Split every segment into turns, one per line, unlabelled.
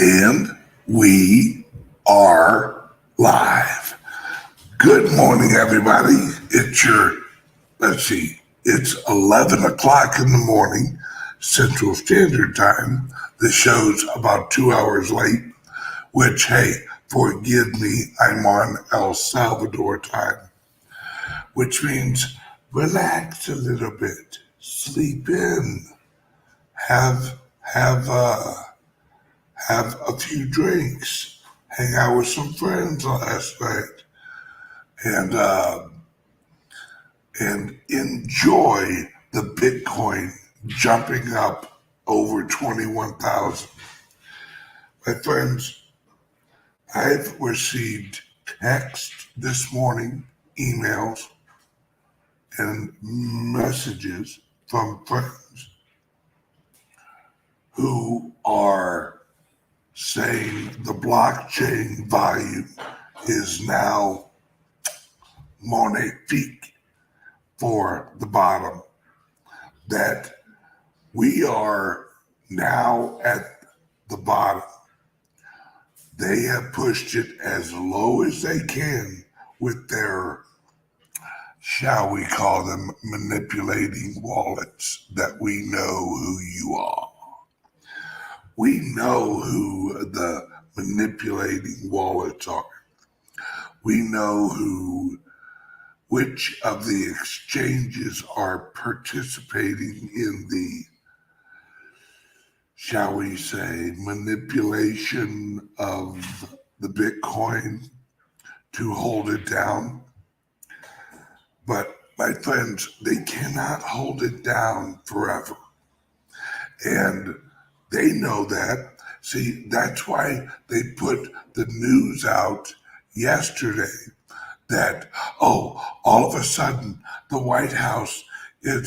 And we are live. Good morning, everybody. It's 11 o'clock in the morning, Central Standard Time. The show's about 2 hours late, which, hey, forgive me, I'm on El Salvador time, which means relax a little bit, sleep in, have, have, uh, have a few drinks, hang out with some friends last night, and and enjoy the Bitcoin jumping up over 21,000. My friends, I've received text this morning, emails, and messages from friends who are saying the blockchain volume is now magnifique for the bottom, that we are now at the bottom. They have pushed it as low as they can with their, shall we call them, manipulating wallets, that we know who you are. We know who the manipulating wallets are. We know which of the exchanges are participating in the, shall we say, manipulation of the Bitcoin to hold it down. But my friends, they cannot hold it down forever. And they know that. See, that's why they put the news out yesterday that, oh, all of a sudden the White House they're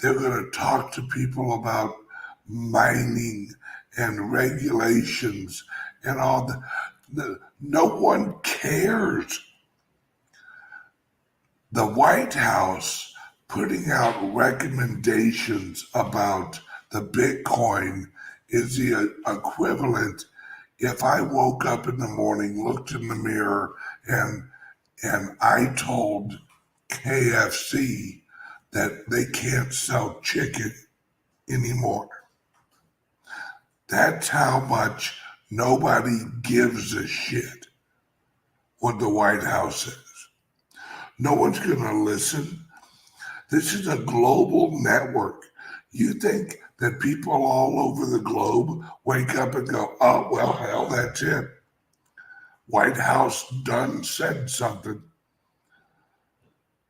gonna talk to people about mining and regulations and all no one cares. The White House putting out recommendations about the Bitcoin is the equivalent if I woke up in the morning, looked in the mirror, and I told KFC that they can't sell chicken anymore. That's how much nobody gives a shit what the White House is. No one's going to listen. This is a global network. You think that people all over the globe wake up and go, oh, well, hell, that's it. White House done said something.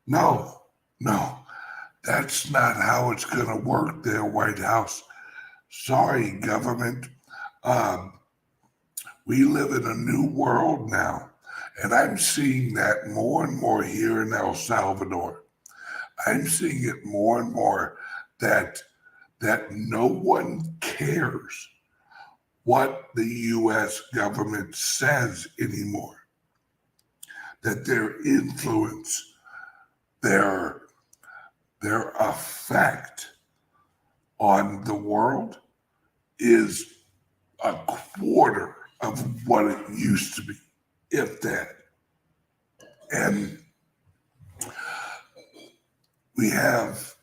No, that's not how it's going to work there, White House. Sorry, government. We live in a new world now, and I'm seeing that more and more here in El Salvador. I'm seeing it more and more that no one cares what the U.S. government says anymore. That their influence, their effect on the world is a quarter of what it used to be, if that. And we have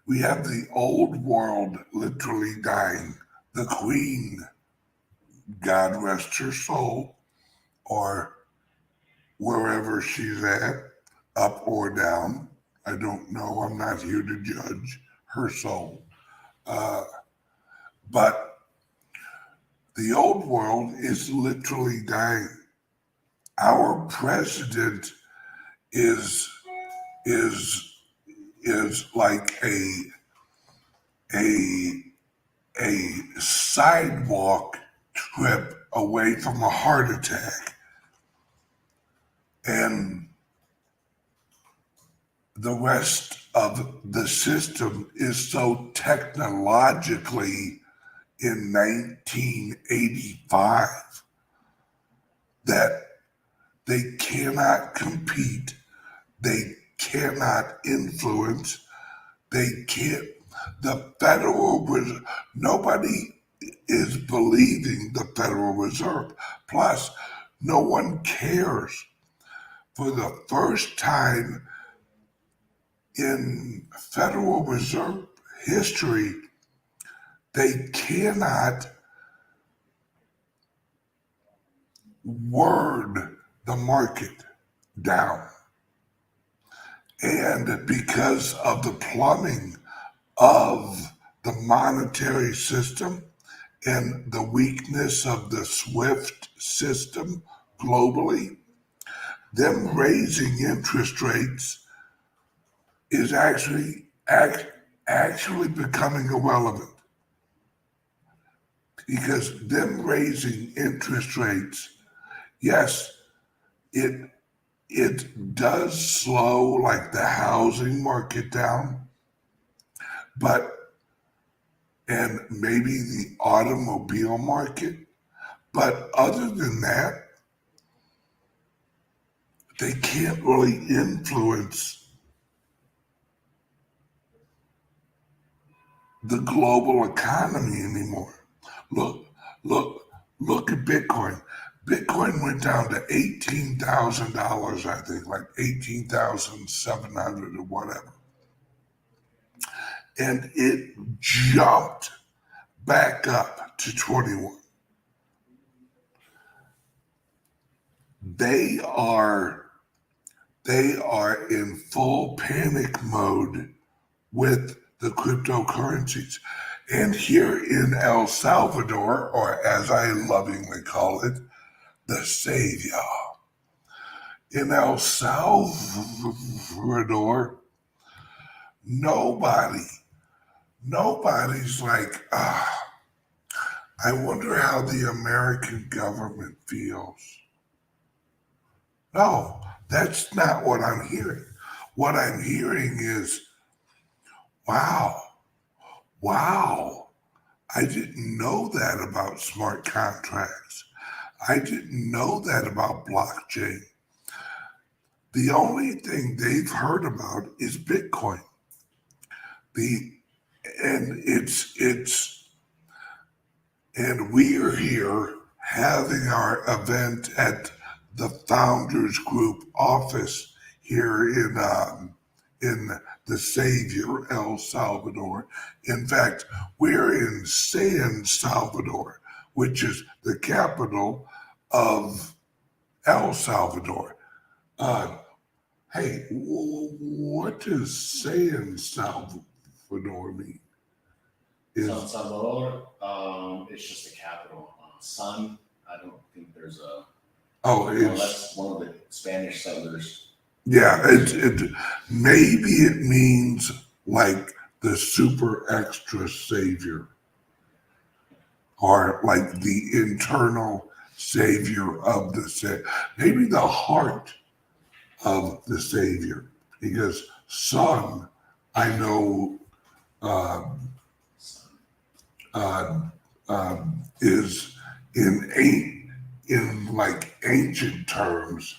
the old world literally dying. The Queen, God rest her soul, or wherever she's at, up or down. I don't know. I'm not here to judge her soul. But the old world is literally dying. Our president is like a sidewalk trip away from a heart attack. And the rest of the system is so technologically in 1985 that they cannot compete, they cannot influence, they can't. The Federal Reserve, nobody is believing the Federal Reserve. Plus, no one cares. For the first time in Federal Reserve history, they cannot word the market down. And because of the plumbing of the monetary system and the weakness of the SWIFT system globally, them raising interest rates is actually becoming irrelevant, because them raising interest rates, yes, it does slow like the housing market down, and maybe the automobile market, but other than that, they can't really influence the global economy anymore. Look at Bitcoin. Bitcoin went down to $18,000, I think, like 18,700 or whatever. And it jumped back up to 21. They are in full panic mode with the cryptocurrencies. And here in El Salvador, or as I lovingly call it, the Savior. In El Salvador, nobody's like, I wonder how the American government feels. No, that's not what I'm hearing. What I'm hearing is, wow, I didn't know that about smart contracts. I didn't know that about blockchain. The only thing they've heard about is Bitcoin. And we are here having our event at the Founders Group office here in the Savior, El Salvador. In fact, we're in San Salvador, which is the capital of El Salvador. Hey, what does San Salvador mean?
San Salvador, it's just the capital. San, I don't think there's a.
Oh,
that's one of the Spanish settlers.
Yeah, maybe it means like the super extra savior, or like the internal savior of the maybe the heart of the savior, because son, I know, is in like ancient terms,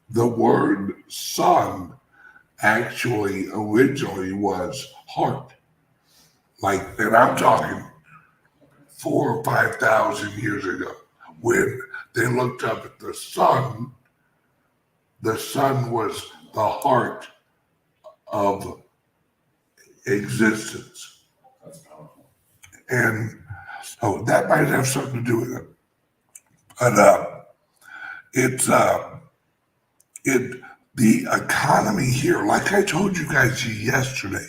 the word son actually originally was heart. Like, and I'm talking 4,000 or 5,000 years ago, when they looked up at the sun was the heart of existence.
That's powerful.
And so that might have something to do with it. But the economy here, like I told you guys yesterday,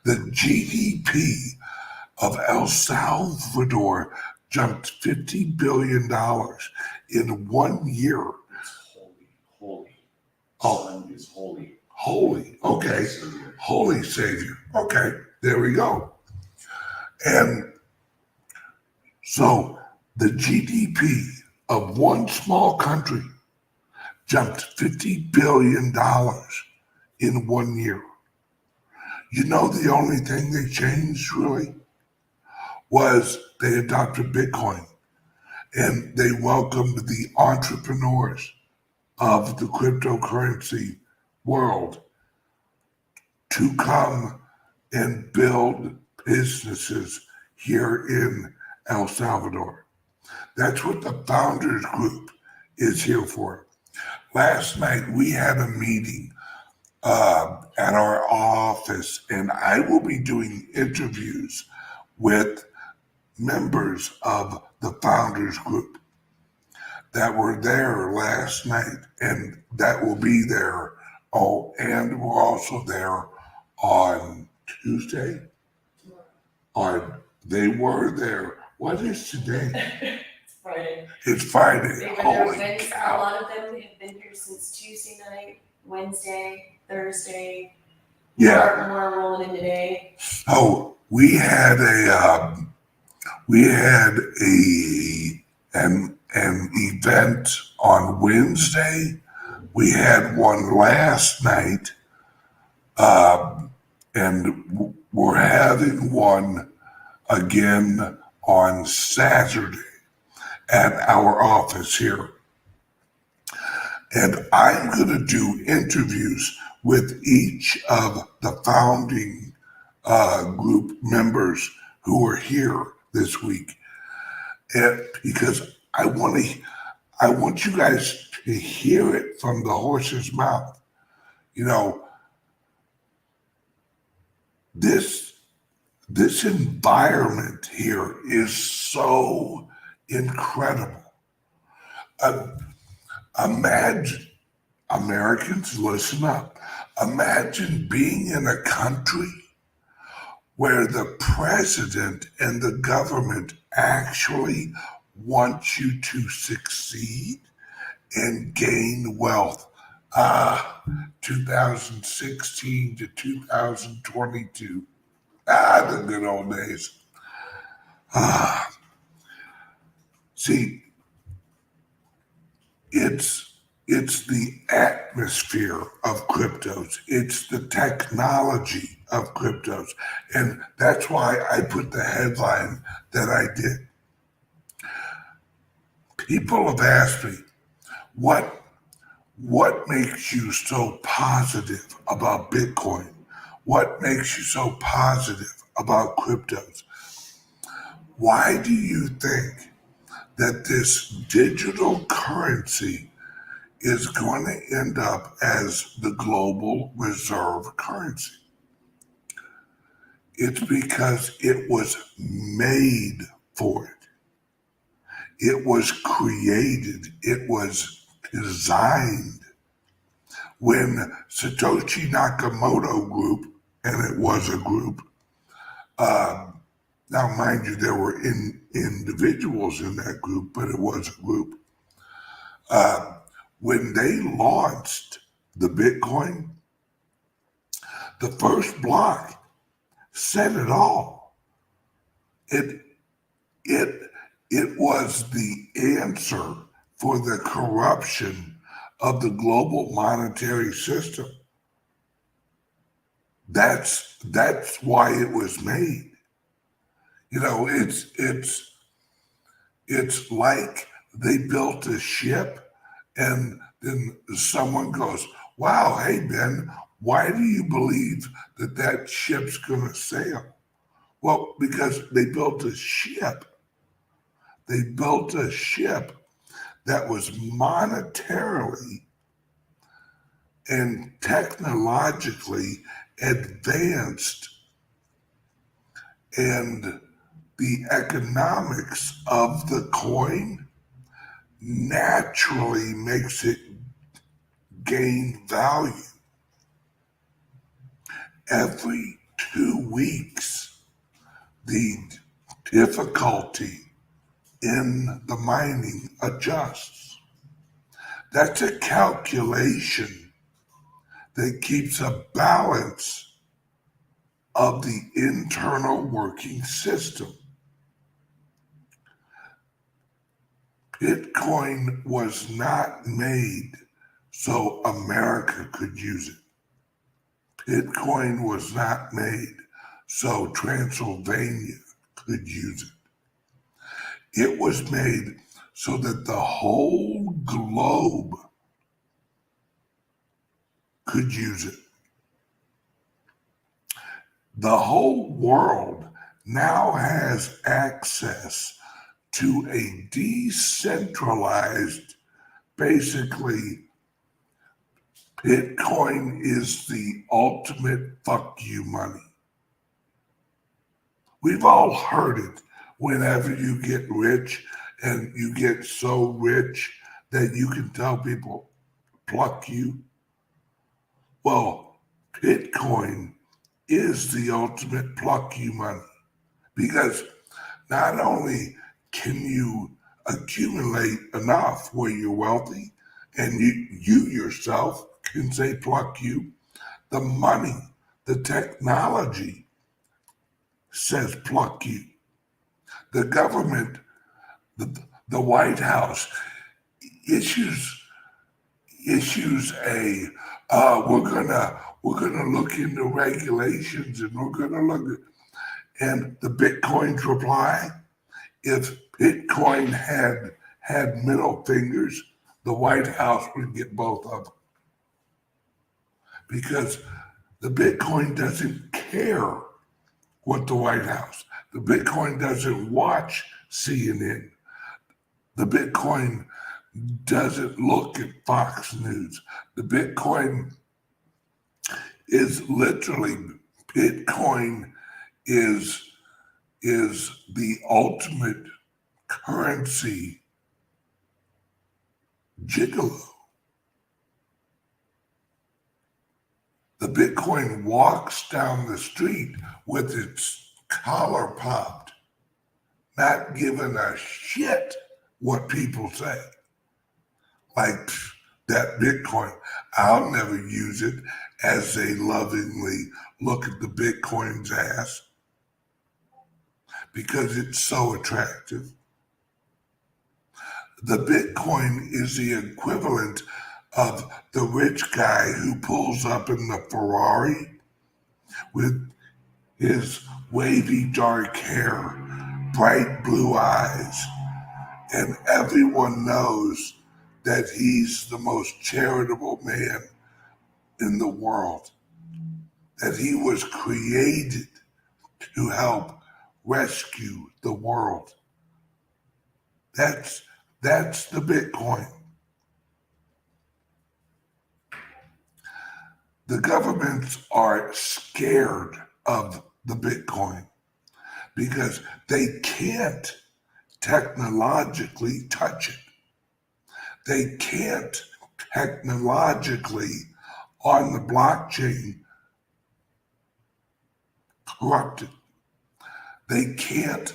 the GDP of El Salvador jumped $50 billion in 1 year.
It's holy.
Oh,
Son is holy.
Holy, okay. Holy Savior. Okay, there we go. And so the GDP of one small country jumped $50 billion in 1 year. You know, the only thing they changed really was they adopted Bitcoin, and they welcomed the entrepreneurs of the cryptocurrency world to come and build businesses here in El Salvador. That's what the Founders Group is here for. Last night we had a meeting at our office, and I will be doing interviews with members of the Founders Group that were there last night, and that will be there. Oh, and we're also there on Tuesday. They were there. What is today?
It's Friday.
It's Friday.
They were there
Holy
Wednesday. A
cow.
lot of them have been here since Tuesday night, Wednesday, Thursday.
Yeah.
More rolling in today.
So we had an event on Wednesday. We had one last night, and we're having one again on Saturday at our office here. And I'm going to do interviews with each of the founding group members who are here this week, and because I want you guys to hear it from the horse's mouth. You know, this environment here is so incredible. Imagine, Americans, listen up. Imagine being in a country where the president and the government actually want you to succeed and gain wealth. 2016 to 2022. The good old days. See, it's the atmosphere of cryptos. It's the technology of cryptos. And that's why I put the headline that I did. People have asked me, what makes you so positive about Bitcoin? What makes you so positive about cryptos? Why do you think that this digital currency is going to end up as the global reserve currency? It's because it was made for it. It was created. It was designed. When Satoshi Nakamoto group, and it was a group, now mind you, there were individuals in that group, but it was a group. When they launched the Bitcoin, the first block said it all. It was the answer for the corruption of the global monetary system. That's why it was made. You know, it's like they built a ship and then someone goes, wow, hey Ben, why do you believe that ship's gonna sail? Well, because they built a ship. They built a ship that was monetarily and technologically advanced, and the economics of the coin naturally makes it gain value. Every 2 weeks, the difficulty in the mining adjusts. That's a calculation that keeps a balance of the internal working system. Bitcoin was not made so America could use it. Bitcoin was not made so Transylvania could use it. It was made so that the whole globe could use it. The whole world now has access to a decentralized, basically, Bitcoin is the ultimate fuck you money. We've all heard it whenever you get rich and you get so rich that you can tell people, pluck you. Well, Bitcoin is the ultimate pluck you money because not only can you accumulate enough where you're wealthy and you yourself can say pluck you, the money, the technology says pluck you. The government, the White House issues a we're gonna look into regulations and we're gonna look and the Bitcoin's reply, if Bitcoin had middle fingers, the White House would get both of them because the Bitcoin doesn't care what the White House. The Bitcoin doesn't watch CNN. The Bitcoin doesn't look at Fox News. The Bitcoin is literally, Bitcoin is the ultimate currency gigolo. The Bitcoin walks down the street with its collar popped, not giving a shit what people say. Like that Bitcoin, I'll never use it, as they lovingly look at the Bitcoin's ass because it's so attractive. The Bitcoin is the equivalent of the rich guy who pulls up in the Ferrari with his wavy dark hair, bright blue eyes, and everyone knows that he's the most charitable man in the world, that he was created to help rescue the world. That's the Bitcoin. The governments are scared of the Bitcoin because they can't technologically touch it. They can't technologically on the blockchain corrupt it. They can't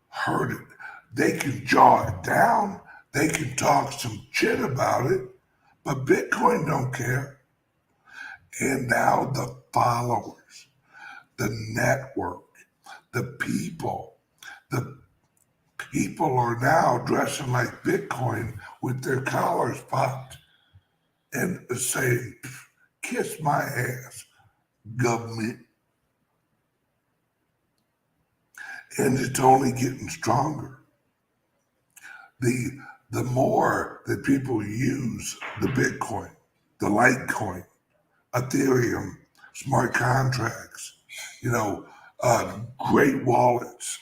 hurt it. They can jaw it down. They can talk some shit about it, but Bitcoin don't care. And now the followers, the network, the people are now dressing like Bitcoin with their collars popped and saying, kiss my ass, government. And it's only getting stronger. The more that people use the Bitcoin, the Litecoin, Ethereum, smart contracts, great wallets,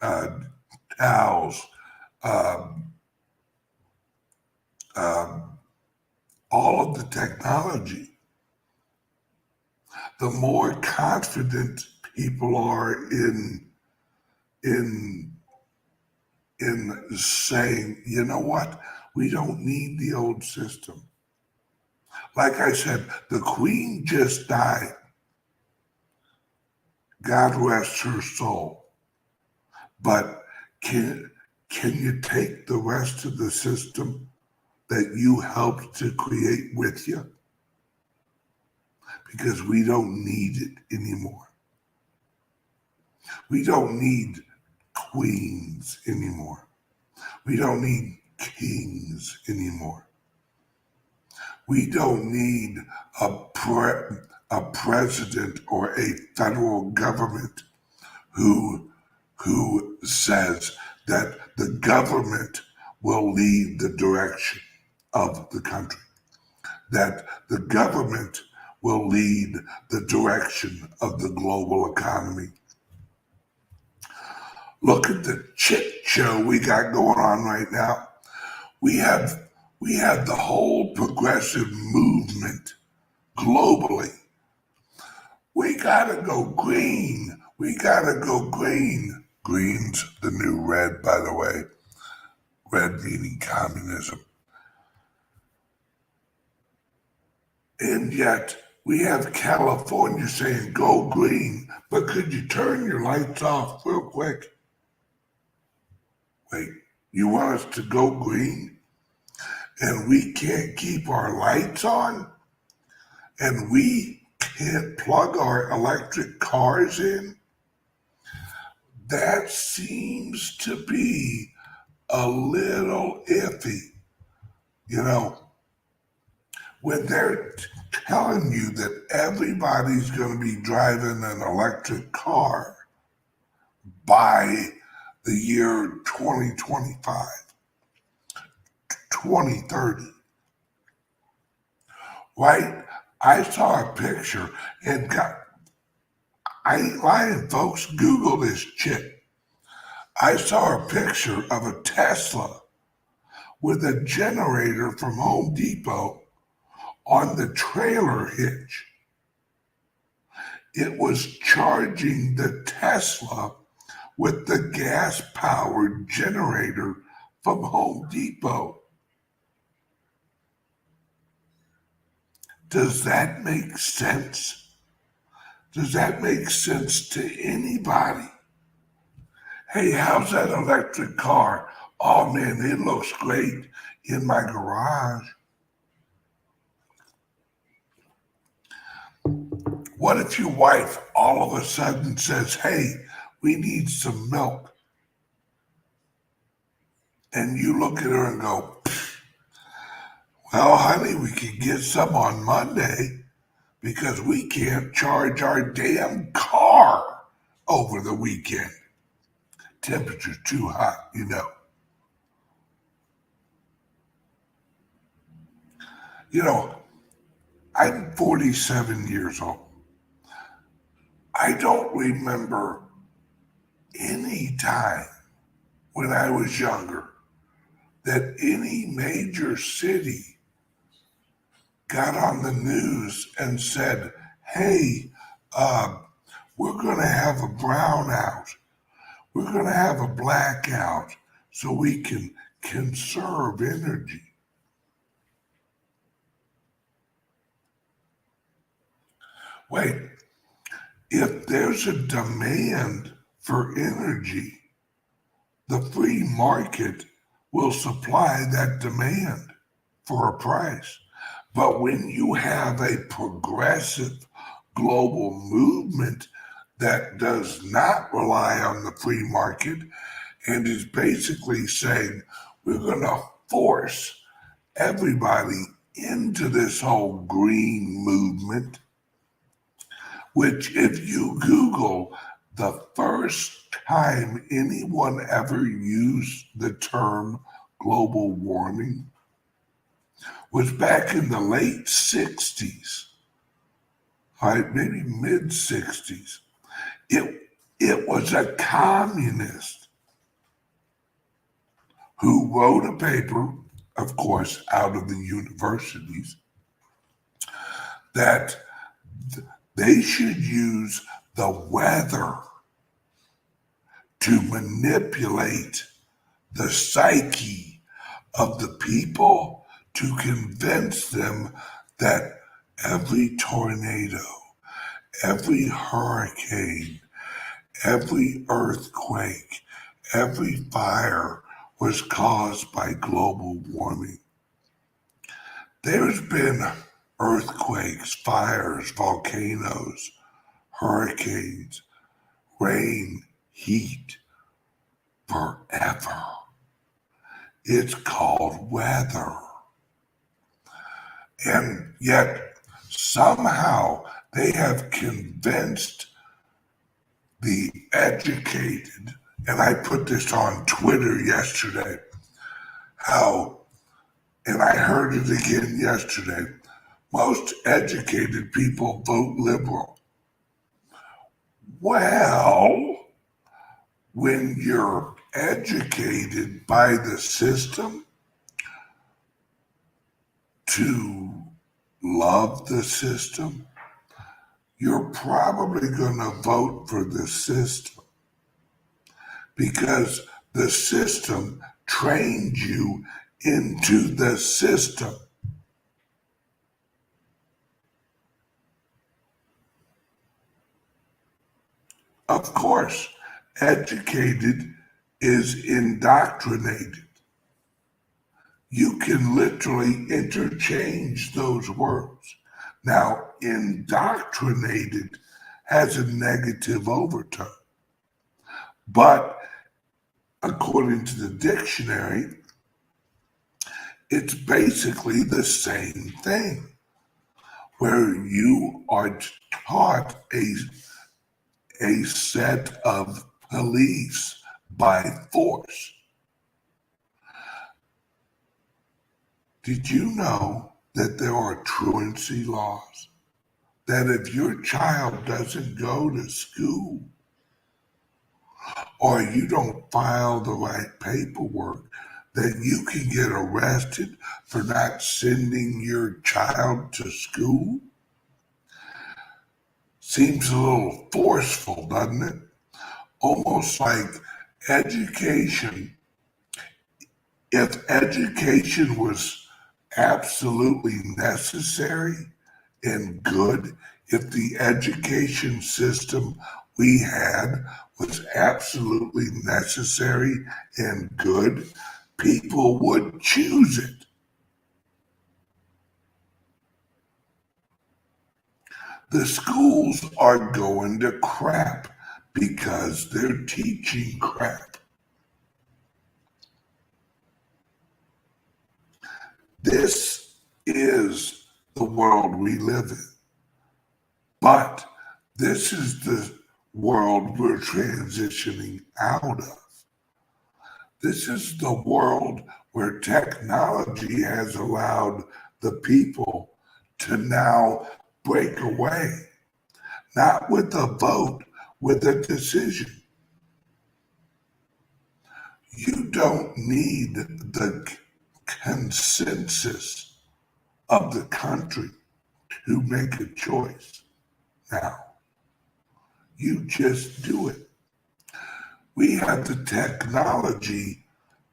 DAOs, all of the technology, the more confident people are in saying, you know what, we don't need the old system. Like I said, the Queen just died. God rest her soul. But can you take the rest of the system that you helped to create with you? Because we don't need it anymore. We don't need queens anymore. We don't need kings anymore. We don't need a president or a federal government who says that the government will lead the direction of the country, that the government will lead the direction of the global economy. Look at the shit show we got going on right now. We have the whole progressive movement globally. We gotta go green. We gotta go green. Green's the new red, by the way. Red meaning communism. And yet we have California saying go green, but could you turn your lights off real quick? Wait, you want us to go green and we can't keep our lights on and we can't plug our electric cars in? That seems to be a little iffy. You know, when they're telling you that everybody's going to be driving an electric car by the year 2025, 2030, right? I saw a picture and I ain't lying, folks, Google this shit. I saw a picture of a Tesla with a generator from Home Depot on the trailer hitch. It was charging the Tesla with the gas-powered generator from Home Depot. Does that make sense? Does that make sense to anybody? Hey, how's that electric car? Oh man, it looks great in my garage. What if your wife all of a sudden says, hey, we need some milk? And you look at her and go, well, honey, we can get some on Monday because we can't charge our damn car over the weekend. Temperature's too hot, you know. You know, I'm 47 years old. I don't remember any time when I was younger that any major city got on the news and said, hey, we're going to have a brownout. We're going to have a blackout so we can conserve energy. Wait, if there's a demand for energy, the free market will supply that demand for a price. But when you have a progressive global movement that does not rely on the free market and is basically saying we're going to force everybody into this whole green movement, which if you Google the first time anyone ever used the term global warming was back in the late 60s, right, maybe mid 60s. It was a communist who wrote a paper, of course, out of the universities, that they should use the weather to manipulate the psyche of the people to convince them that every tornado, every hurricane, every earthquake, every fire was caused by global warming. There's been earthquakes, fires, volcanoes, hurricanes, rain, heat, forever. It's called weather. And yet somehow they have convinced the educated, and I put this on Twitter yesterday, how, and I heard it again yesterday, most educated people vote liberal. Well, when you're educated by the system to love the system, you're probably going to vote for the system because the system trained you into the system. Of course, educated is indoctrinated. You can literally interchange those words. Now, indoctrinated has a negative overtone, but according to the dictionary, it's basically the same thing, where you are taught a set of beliefs by force. Did you know that there are truancy laws? That if your child doesn't go to school or you don't file the right paperwork, that you can get arrested for not sending your child to school? Seems a little forceful, doesn't it? Almost like education. If education was absolutely necessary and good, if the education system we had was absolutely necessary and good, people would choose it. The schools are going to crap because they're teaching crap. This is the world we live in. But this is the world we're transitioning out of. This is the world where technology has allowed the people to now break away, not with a vote, with a decision. You don't need the consensus of the country to make a choice now. You just do it. We have the technology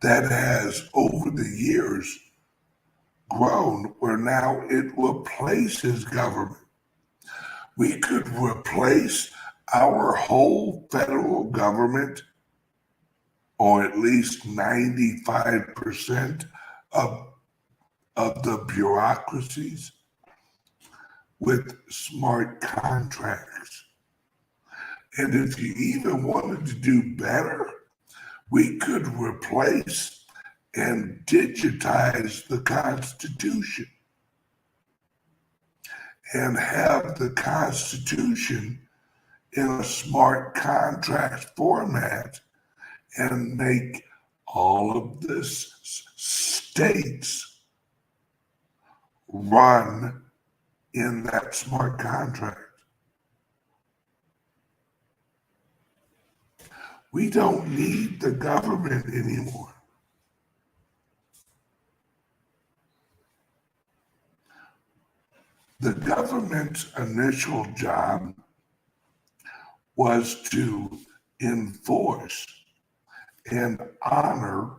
that has, over the years, grown where now it replaces government. We could replace our whole federal government, or at least 95% of the bureaucracies, with smart contracts. And if you even wanted to do better, we could replace and digitize the Constitution and have the Constitution in a smart contract format and make all of the states run in that smart contract. We don't need the government anymore. The government's initial job was to enforce and honor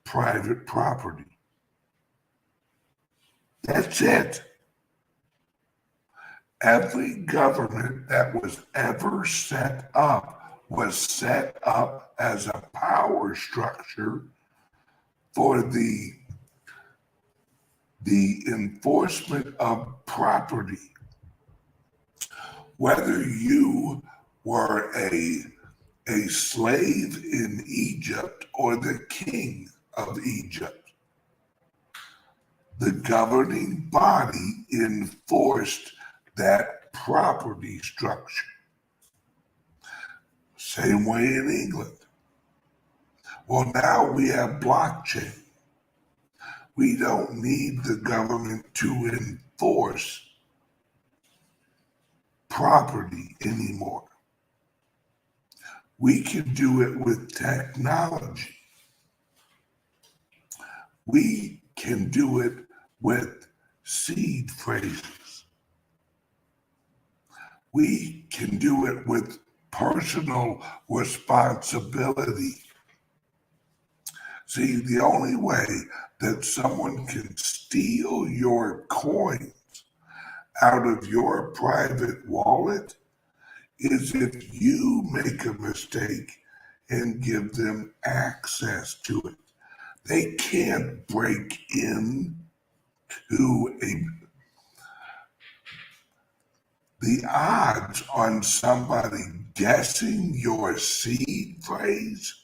private property. That's it. Every government that was ever set up was set up as a power structure for the enforcement of property. Whether you were a slave in Egypt or the king of Egypt, the governing body enforced that property structure. Same way in England. Well, now we have blockchain. We don't need the government to enforce property anymore. We can do it with technology. We can do it with seed phrases. We can do it with personal responsibility. See, the only way that someone can steal your coins out of your private wallet is if you make a mistake and give them access to it. They can't break in to the odds on somebody guessing your seed phrase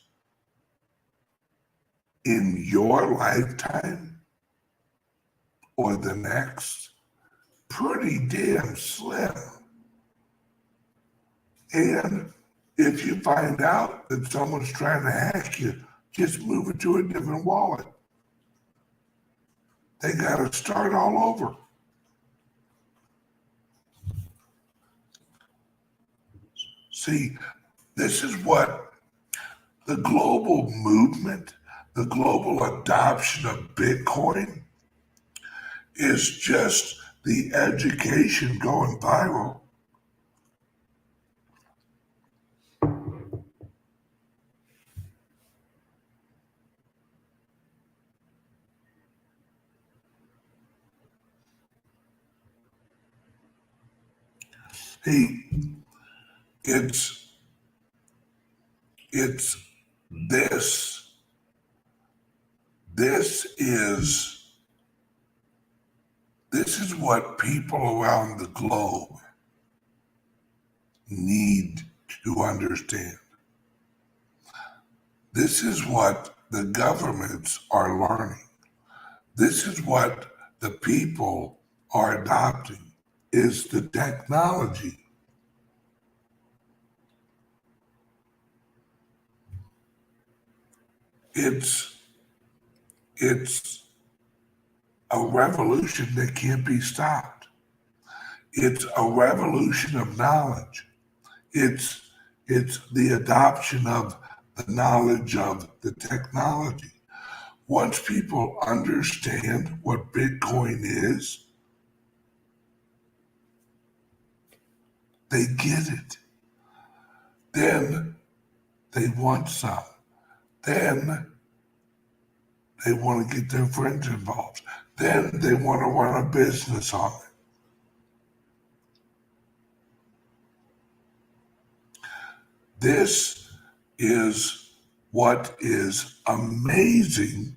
in your lifetime or the next, pretty damn slim. And if you find out that someone's trying to hack you, just move it to a different wallet. They got to start all over. See, this is what the global movement, the global adoption of Bitcoin is just the education going viral. Hey, it's this. This is what people around the globe need to understand. This is what the governments are learning. This is what the people are adopting, is the technology. It's a revolution that can't be stopped. It's a revolution of knowledge. It's the adoption of the knowledge of the technology. Once people understand what Bitcoin is, they get it. Then they want some. Then they want to get their friends involved. Then they want to run a business on it. This is what is amazing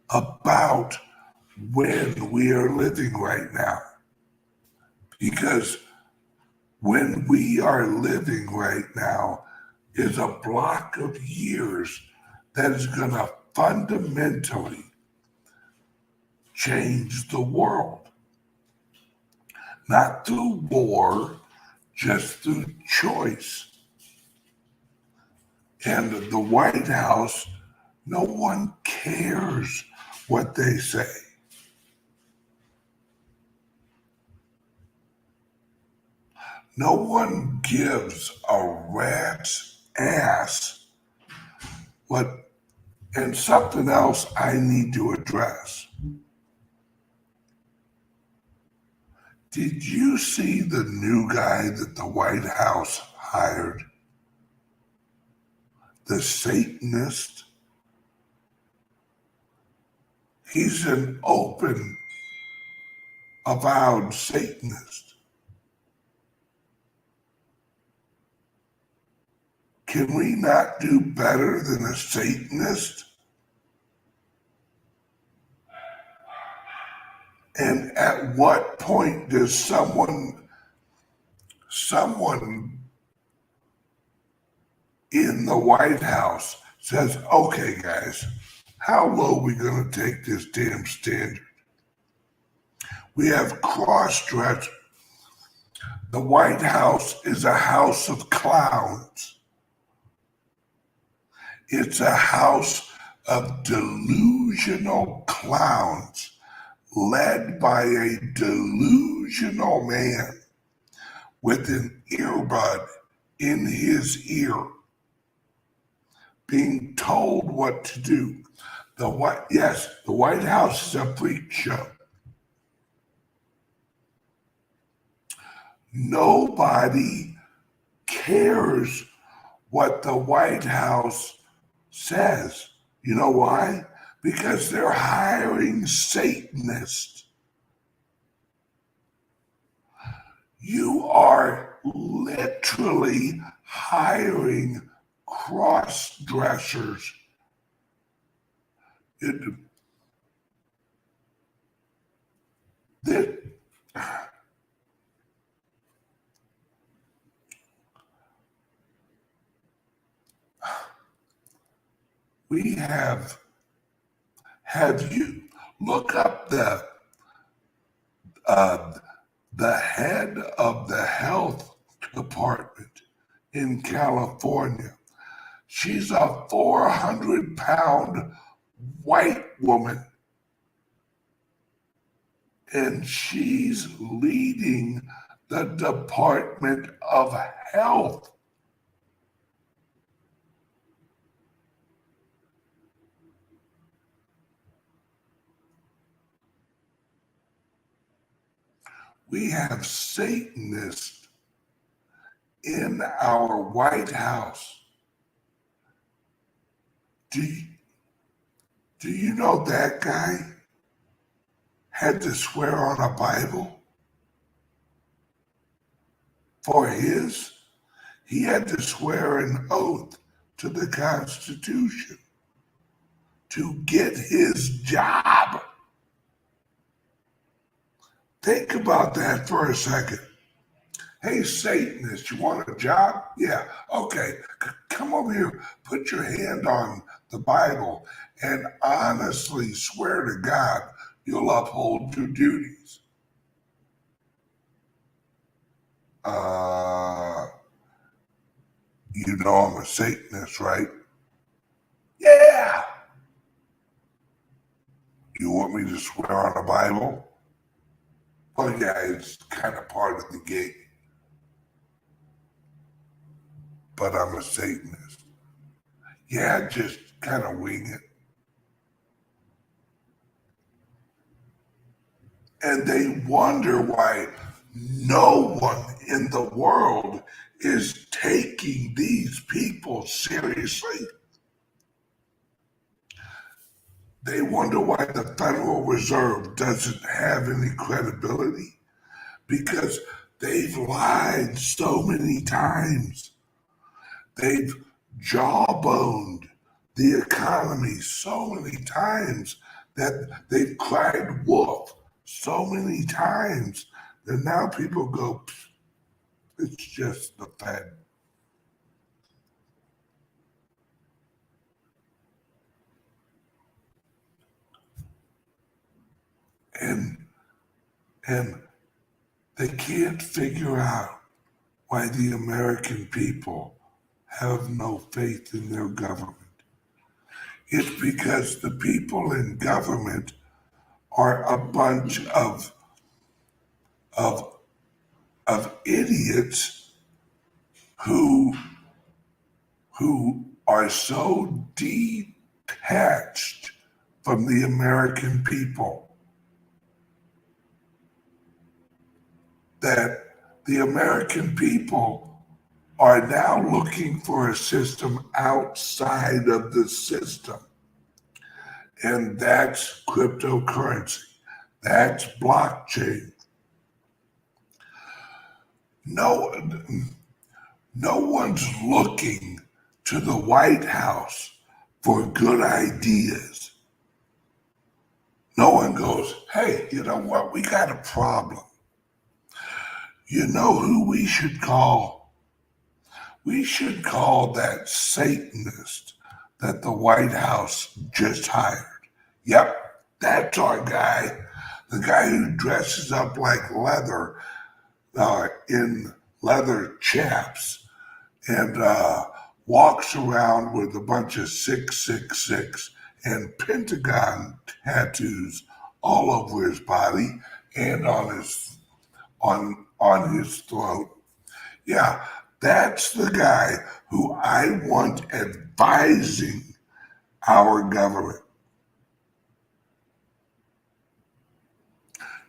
about when we are living right now. Because when we are living right now is a block of years that is going to fundamentally change the world. Not through war, just through choice. And the White House, no one cares what they say. No one gives a rat's ass what, and something else I need to address. Did you see the new guy that the White House hired? The Satanist? He's an open, avowed Satanist. Can we not do better than a Satanist? And at what point does someone in the White House says, okay, guys, how low are we going to take this damn standard? We have cross-dressed. The White House is a house of clowns. It's a house of delusional clowns led by a delusional man with an earbud in his ear being told what to do. The White House is a freak show. Nobody cares what the White House says. You know why? Because they're hiring Satanists. You are literally hiring cross-dressers. We have you look up the head of the health department in California. She's a 400-pound white woman, and she's leading the Department of Health. We have Satanists in our White House. Do you know that guy had to swear on a Bible for his? He had to swear an oath to the Constitution to get his job. Think about that for a second. Hey, Satanist, you want a job? Yeah, okay. Come over here, put your hand on the Bible, and honestly swear to God you'll uphold your duties. You know I'm a Satanist, right? Yeah. You want me to swear on the Bible? Well, yeah, it's kind of part of the game. But I'm a Satanist. Yeah, just kind of wing it. And they wonder why no one in the world is taking these people seriously. They wonder why the Federal Reserve doesn't have any credibility, because they've lied so many times. They've jawboned the economy so many times that they've cried wolf so many times that now people go, it's just the Fed. And they can't figure out why the American people have no faith in their government. It's because the people in government are a bunch of idiots who are so detached from the American people that the American people are now looking for a system outside of the system. And that's cryptocurrency. That's blockchain. No one's looking to the White House for good ideas. No one goes, hey, you know what? We got a problem. You know who we should call? We should call that Satanist that the White House just hired. Yep, that's our guy. The guy who dresses up like leather in leather chaps and walks around with a bunch of 666 and Pentagon tattoos all over his body and on his throat. Yeah, that's the guy who I want advising our government.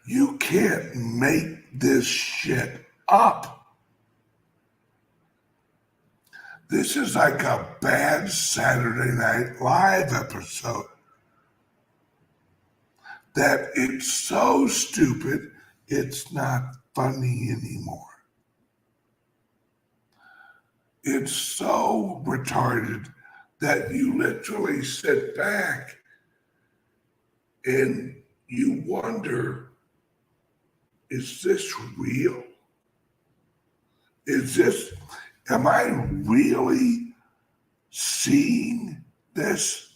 You can't make this shit up. This is like a bad Saturday Night Live episode. That it's so stupid, it's not funny anymore. It's so retarded that you literally sit back and you wonder, is this real? Am I really seeing this?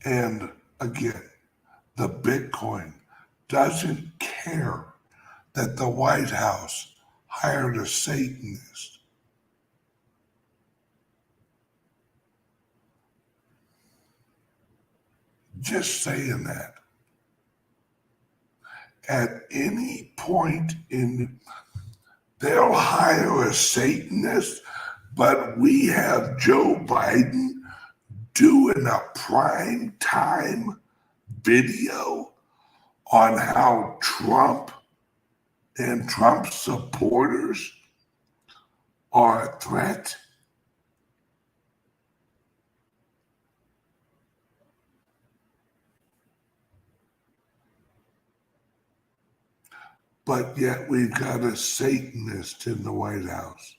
And again, the Bitcoin doesn't care that the White House hired a Satanist. Just saying that. At any point they'll hire a Satanist, but we have Joe Biden doing a prime time video on how Trump and Trump's supporters are a threat. But yet we've got a Satanist in the White House.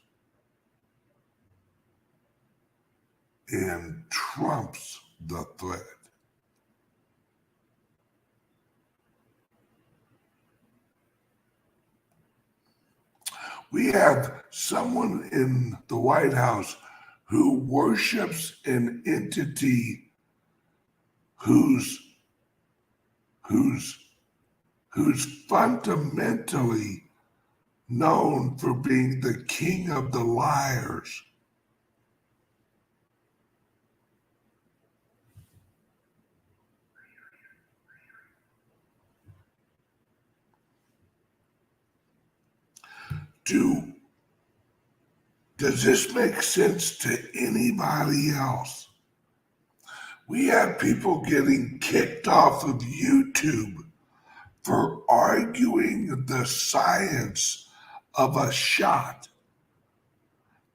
And Trump's the threat. We have someone in the White House who worships an entity who's fundamentally known for being the king of the liars. Does this make sense to anybody else? We have people getting kicked off of YouTube for arguing the science of a shot.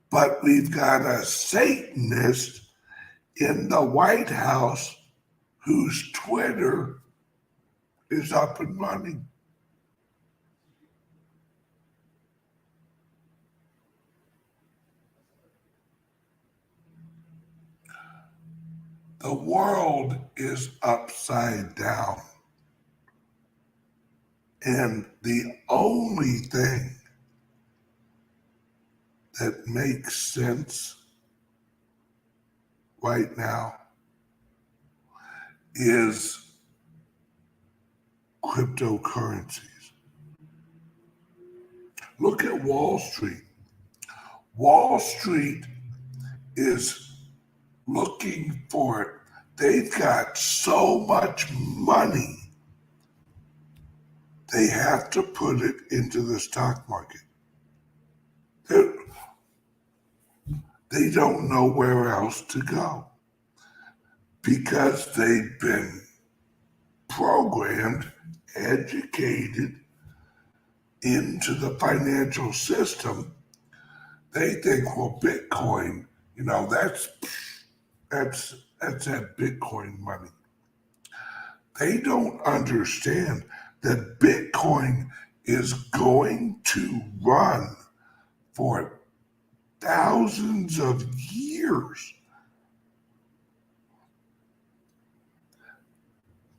But we've got a Satanist in the White House whose Twitter is up and running. The world is upside down. And the only thing that makes sense right now is cryptocurrencies. Look at Wall Street. Wall Street is looking for it. They've got so much money, they have to put it into the stock market. They don't know where else to go because they've been programmed, educated into the financial system. They think, well, Bitcoin, that's that Bitcoin money. They don't understand that Bitcoin is going to run for thousands of years.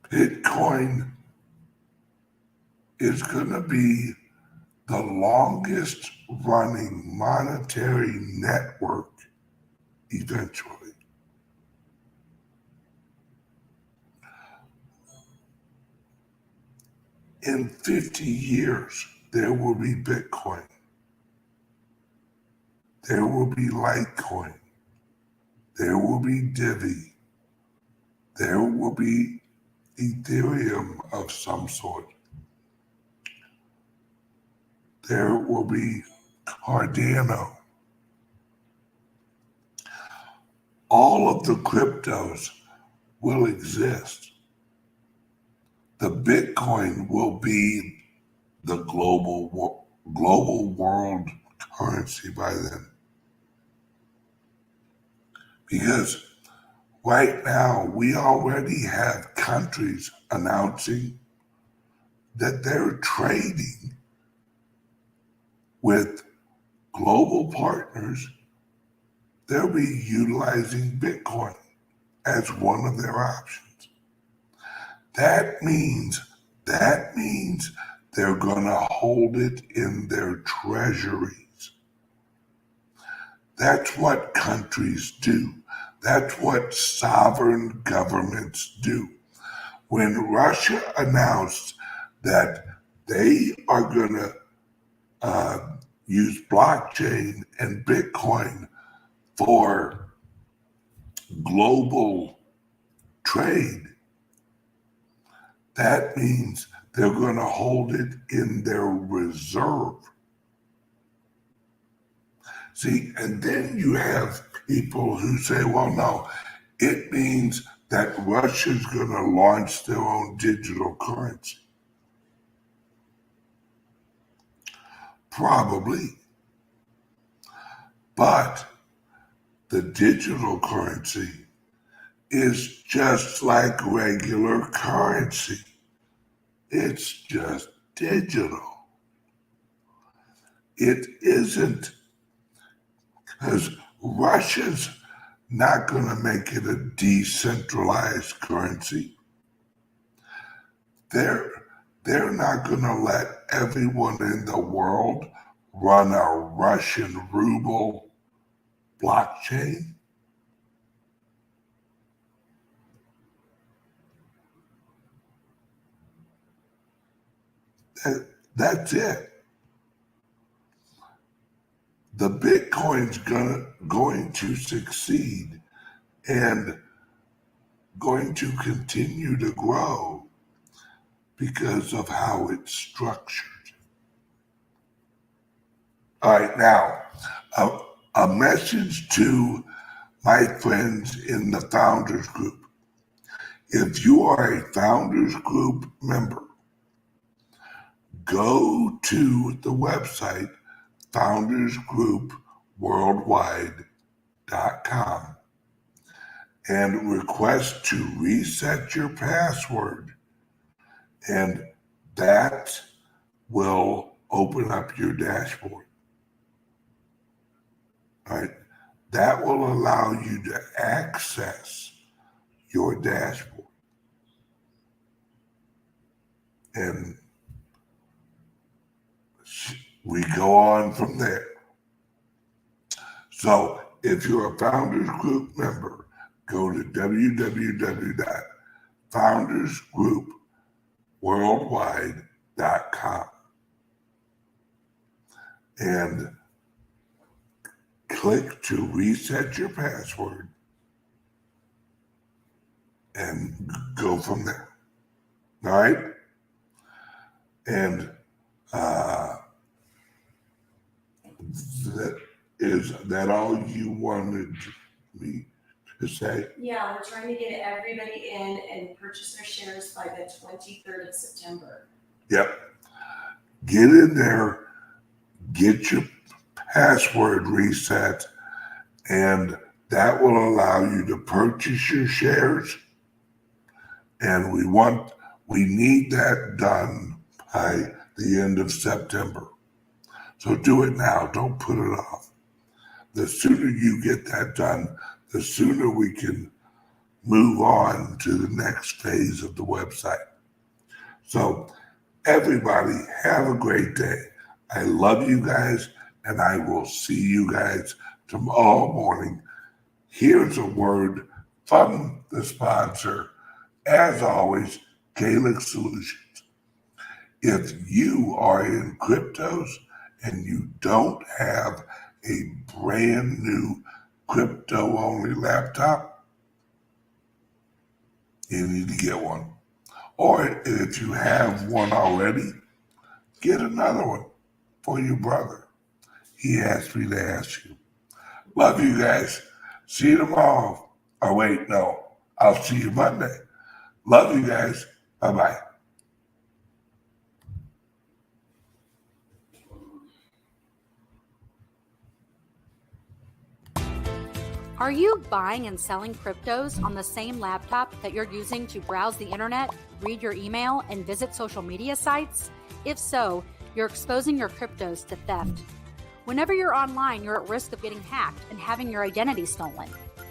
Bitcoin is going to be the longest running monetary network eventually. In 50 years, there will be Bitcoin. There will be Litecoin. There will be DIVI. There will be Ethereum of some sort. There will be Cardano. All of the cryptos will exist. The Bitcoin will be the global world currency by then. Because right now, we already have countries announcing that they're trading with global partners. They'll be utilizing Bitcoin as one of their options. That means they're going to hold it in their treasuries. That's what countries do. That's what sovereign governments do. When Russia announced that they are going to use blockchain and Bitcoin for global trade, that means they're going to hold it in their reserve. See, and then you have people who say, well, no, it means that Russia's going to launch their own digital currency. Probably. But the digital currency is just like regular currency. It's just digital. It isn't, because Russia's not going to make it a decentralized currency. They're not going to let everyone in the world run a Russian ruble blockchain. That's it. The Bitcoin's going to succeed and going to continue to grow because of how it's structured. All right, now, a message to my friends in the Founders Group. If you are a Founders Group member, go to the website foundersgroupworldwide.com and request to reset your password, and that will open up your dashboard. All right, that will allow you to access your dashboard. And we go on from there. So if you're a Founders Group member, go to www.foundersgroupworldwide.com and click to reset your password and go from there. All right? And is that all you wanted me to say?
Yeah, we're trying to get everybody in and purchase their shares by the 23rd of September.
Yep. Get in there, get your password reset, and that will allow you to purchase your shares. And we need that done by the end of September. So do it now, don't put it off. The sooner you get that done, the sooner we can move on to the next phase of the website. So everybody have a great day. I love you guys, and I will see you guys tomorrow morning. Here's a word from the sponsor. As always, CALIX Solutions. If you are in cryptos and you don't have a brand new crypto-only laptop, you need to get one. Or if you have one already, get another one for your brother. he asked me to ask you. Love you guys. See you tomorrow. Oh, wait, no. I'll see you Monday. Love you guys. Bye-bye.
Are you buying and selling cryptos on the same laptop that you're using to browse the internet, read your email, and visit social media sites? If so, you're exposing your cryptos to theft. Whenever you're online, you're at risk of getting hacked and having your identity stolen.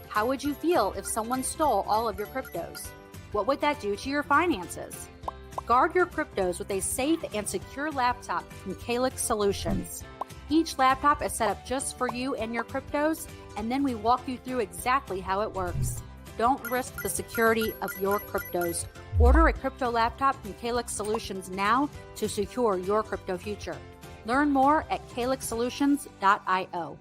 How would you feel if someone stole all of your cryptos? What would that do to your finances? Guard your cryptos with a safe and secure laptop from CALIX Solutions. Each laptop is set up just for you and your cryptos, and then we walk you through exactly how it works. Don't risk the security of your cryptos. Order a crypto laptop from CALIX Solutions now to secure your crypto future. Learn more at calixsolutions.io.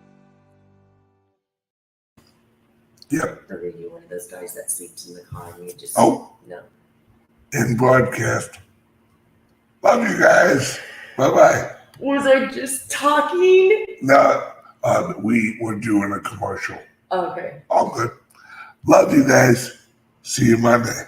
Yep.
Or are you one of those guys that sleeps in the car and you just
Oh.
no?
In broadcast. Love you guys. Bye-bye.
Was I just talking?
No, we were doing a commercial.
Okay.
All good. Love you guys. See you Monday.